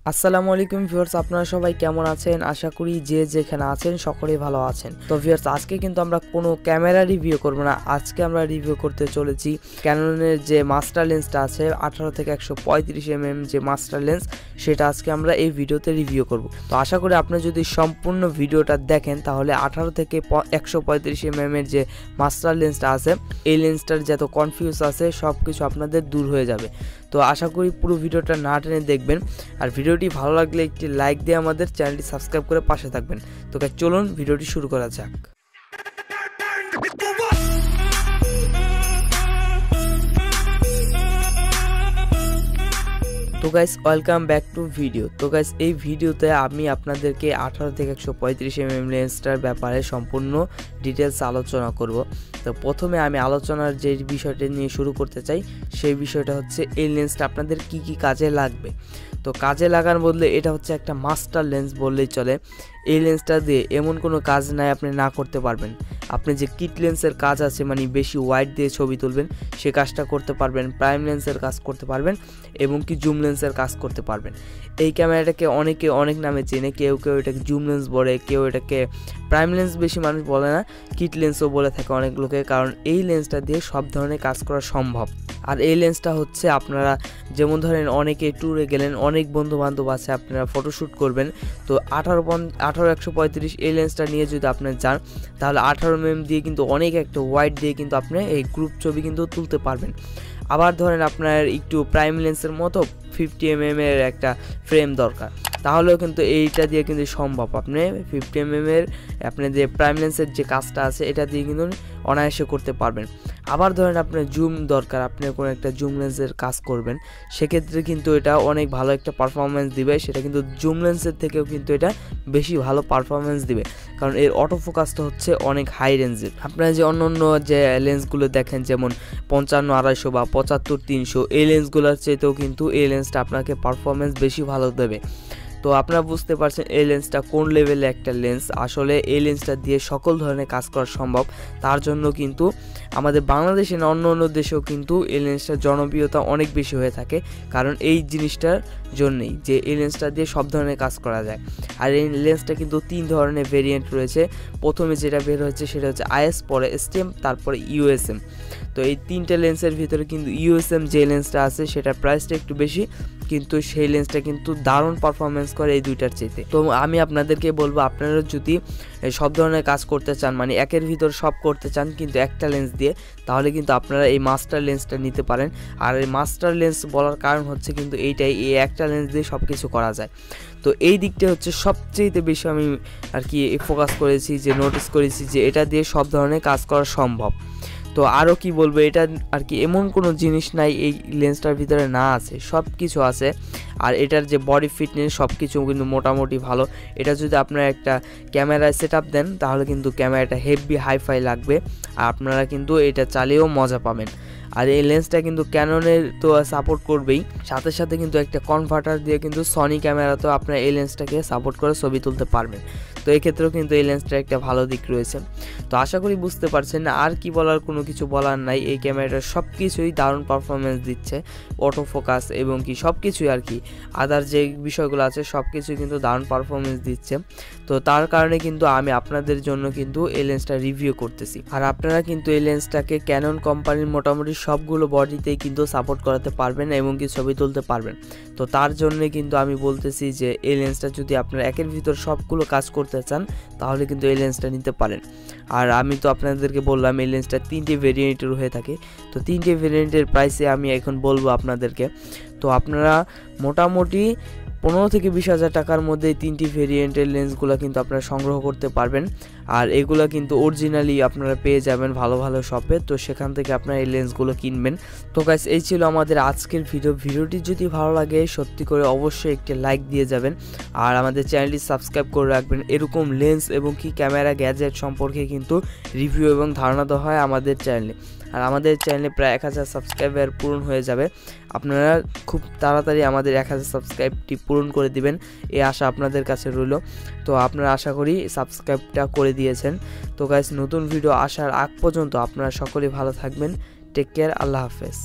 আসসালামু আলাইকুম ভিউয়ার্স, আপনারা সবাই কেমন আছেন? আশা করি যে যেখানে আছেন সকলেই ভালো আছেন। তো ভিউয়ার্স, আজকে কিন্তু আমরা কোনো ক্যামেরা রিভিউ করব না। আজকে আমরা রিভিউ করতে চলেছি ক্যাননের যে মাস্টার লেন্সটা আছে 18 থেকে 135 mm যে মাস্টার লেন্স, সেটা আজকে আমরা এই ভিডিওতে রিভিউ করব। তো আশা করি আপনি যদি সম্পূর্ণ ভিডিওটা দেখেন তাহলে 18 থেকে 135 mm এর যে মাস্টার লেন্সটা আছে এই লেন্সটার যত কনফিউজ আছে সব কিছু আপনাদের দূর হয়ে যাবে। তো আশা করি পুরো ভিডিওটা না টেনে দেখবেন, আর ভিডিওটি ভালো লাগলে একটি লাইক দিয়ে আমাদের চ্যানেলটি সাবস্ক্রাইব করে পাশে থাকবেন। তো চলুন ভিডিওটি শুরু করা যাক। তো guys, welcome back to video. তো গাইস, এই ভিডিওতে আমি আপনাদেরকে 18 থেকে 135 mm লেন্সটার ব্যাপারে সম্পূর্ণ ডিটেলস আলোচনা করব। তো প্রথমে আমি আলোচনার যে বিষয়টা নিয়ে শুরু করতে চাই সেই বিষয়টা হচ্ছে এই লেন্সটা আপনাদের কি কি কাজে লাগবে। তো কাজে লাগার বদলে এটা হচ্ছে একটা মাস্টার লেন্স বললেই চলে। এই লেন্সটা দিয়ে এমন কোনো কাজ নাই আপনি না করতে পারবেন। আপনি যে কিট লেন্সের কাজ আছে, মানে বেশি ওয়াইড দিয়ে ছবি তুলবেন, সে কাজটা করতে পারবেন। প্রাইম লেন্সের কাজ করতে পারবেন এবং কি জুম লেন্সের কাজ করতে পারবেন। এই ক্যামেরাটাকে অনেকে অনেক নামে চেনে, কেউ কেউ এটাকে জুম লেন্স বলে, কেউ এটাকে প্রাইম লেন্স বেশি মানুষ বলে না, কিট লেন্সও বলে থাকে অনেক লোকে, কারণ এই লেন্সটা দিয়ে সব ধরনের কাজ করা সম্ভব। আর এই লেন্সটা হচ্ছে আপনারা যেমন ধরেন অনেকে ট্যুরে গেলেন, অনেক বন্ধু বান্ধব আছে, আপনারা ফটোশ্যুট করবেন, তো 18-135 এই লেন্সটা নিয়ে যদি আপনি যান তাহলে 18 mm দিয়ে কিন্তু অনেক একটা ওয়াইড দিয়ে কিন্তু আপনি এই গ্রুপ ছবি কিন্তু তুলতে পারবেন। আবার ধরেন আপনার একটু প্রাইম লেন্সের মতো 50 mm এর একটা ফ্রেম দরকার, তাহলেও কিন্তু এইটা দিয়ে কিন্তু সম্ভব। আপনি 50 mm এর আপনি যে প্রাইম লেন্সের যে কাজটা আছে এটা দিয়ে কিন্তু অনায়াসে করতে পারবেন। আবার ধরেন আপনার জুম দরকার, আপনি কোনো একটা জুম লেন্সের কাজ করবেন, সেক্ষেত্রে কিন্তু এটা অনেক ভালো একটা পারফরমেন্স দিবে। সেটা কিন্তু জুম লেন্সের থেকেও কিন্তু এটা বেশি ভালো পারফরমেন্স দিবে, কারণ এর অটো ফোকাসটা হচ্ছে অনেক হাই রেঞ্জের। আপনারা যে অন্য অন্য যে লেন্সগুলো দেখেন যেমন 55-250 বা 75-300 এই লেন্সগুলোর চাইতেও কিন্তু এই লেন্সটা আপনাকে পারফরমেন্স বেশি ভালো দেবে। তো আপনারা বুঝতে পারছেন এই লেন্সটা কোন লেভেলে একটা লেন্স। আসলে এই লেন্সটা দিয়ে সকল ধরনের কাজ করা সম্ভব। তার জন্য কিন্তু আমাদের বাংলাদেশে না, অন্য অন্য দেশেও কিন্তু এই লেন্সটার জনপ্রিয়তা অনেক বেশি হয়ে থাকে, কারণ এই জিনিসটার জন্যই যে এই লেন্সটা দিয়ে সব ধরনের কাজ করা যায়। আর এই লেন্সটা কিন্তু 3 ধরনের ভেরিয়েন্ট রয়েছে। প্রথমে যেটা বের হচ্ছে সেটা হচ্ছে IS, পরে STM, তারপরে USM। তো এই 3টে লেন্সের ভিতরে কিন্তু USM যে লেন্সটা আছে সেটার প্রাইসটা একটু বেশি, কিন্তু সেই লেন্সটা কিন্তু দারুণ পারফরমেন্স করে এই দুইটার চাইতে। তো আমি আপনাদেরকে বলবো, আপনারা যদি সব ধরনের কাজ করতে চান, মানে একের ভিতর সব করতে চান কিন্তু একটা লেন্স দিয়ে, তাহলে কিন্তু আপনারা এই মাস্টার লেন্সটা নিতে পারেন। আর এই মাস্টার লেন্স বলার কারণ হচ্ছে কিন্তু এইটাই, এই একটা লেন্স দিয়ে সব কিছু করা যায়। তো এই দিকটা হচ্ছে সবচেয়ে বেশি আমি আর কি ফোকাস করেছি, যে নোটিস করেছি যে এটা দিয়ে সব ধরনের কাজ করা সম্ভব। তো আরও কি বলবো, এটা আর কি এমন কোনো জিনিস নাই এই লেন্সটার ভিতরে না আছে, সব কিছু আছে। আর এটার যে বডি ফিটনেস সব কিছু কিন্তু মোটামুটি ভালো। এটা যদি আপনারা একটা ক্যামেরায় সেট আপ দেন তাহলে কিন্তু ক্যামেরাটা হেভি হাইফাই লাগবে, আর আপনারা কিন্তু এটা চালিয়েও মজা পাবেন। আর এই লেন্সটা কিন্তু ক্যাননের তো সাপোর্ট করবেই, সাথে সাথে কিন্তু একটা কনভার্টার দিয়ে কিন্তু সনি ক্যামেরাতেও আপনারা এই লেন্সটাকে সাপোর্ট করে ছবি তুলতে পারবেন। তো এই ক্ষেত্রেও কিন্তু এই লেন্সটার একটা ভালো দিক রয়েছে। তো আশা করি বুঝতে পারছেন, আর কি বলার, কোনো কিছু বলার নাই। এই ক্যামেরাটার সব কিছুই দারুণ পারফরমেন্স দিচ্ছে, অটো ফোকাস এবং কি সব কিছুই আর কি আদার যে বিষয়গুলো আছে সব কিছুই কিন্তু দারুণ পারফরমেন্স দিচ্ছে। তো তার কারণে কিন্তু আমি আপনাদের জন্য কিন্তু এই লেন্সটা রিভিউ করতেছি। আর আপনারা কিন্তু এই লেন্সটাকে ক্যানন কোম্পানির মোটামুটি সবগুলো বডিতেই কিন্তু সাপোর্ট করাতে পারবেন এবং কি ছবি তুলতে পারবেন। তো তার জন্য কিন্তু আমি বলতেছি যে এই লেন্সটা যদি আপনারা একের ভিতর সবগুলো কাজ করতে চান তাহলে কিন্তু এই লেন্সটা নিতে পারেন। আর আমি তো আপনাদেরকে বললাম এই লেন্সটা 3টে ভেরিয়েন্টের হয়ে থাকে। তো 3টে ভেরিয়েন্টের প্রাইসে আমি এখন বলবো আপনাদেরকে। তো আপনারা মোটামুটি 15 থেকে 20,000 টাকার মধ্যে 3টি ভেরিয়েন্টের লেন্সগুলো কিন্তু আপনারা সংগ্রহ করতে পারবেন। আর এগুলো কিন্তু অরিজিনালি আপনারা পেয়ে যাবেন ভালো ভালো শপে, তো সেখান থেকে আপনারা এই লেন্সগুলো কিনবেন। তো গাইস, এই ছিল আমাদের আজকের ভিডিওটি যদি ভালো লাগে সত্যি করে অবশ্যই একটি লাইক দিয়ে যাবেন, আর আমাদের চ্যানেলটি সাবস্ক্রাইব করে রাখবেন। এরকম লেন্স এবং কি ক্যামেরা গ্যাজেট সম্পর্কে কিন্তু রিভিউ এবং ধারণা দেওয়া হয় আমাদের চ্যানেলে। আর আমাদের চ্যানেলে প্রায় 1000 সাবস্ক্রাইবার পূরণ হয়ে যাবে। আপনারা খুব তাড়াতাড়ি আমাদের 1000 সাবস্ক্রাইবটি পূরণ করে দিবেন, এই আশা আপনাদের কাছে রইল। তো আপনারা আশা করি সাবস্ক্রাইবটা করে দিয়েছেন। তো গাইস, নতুন ভিডিও আসার আগ পর্যন্ত আপনারা সকলেই ভালো থাকবেন। টেক কেয়ার, আল্লাহ হাফেজ।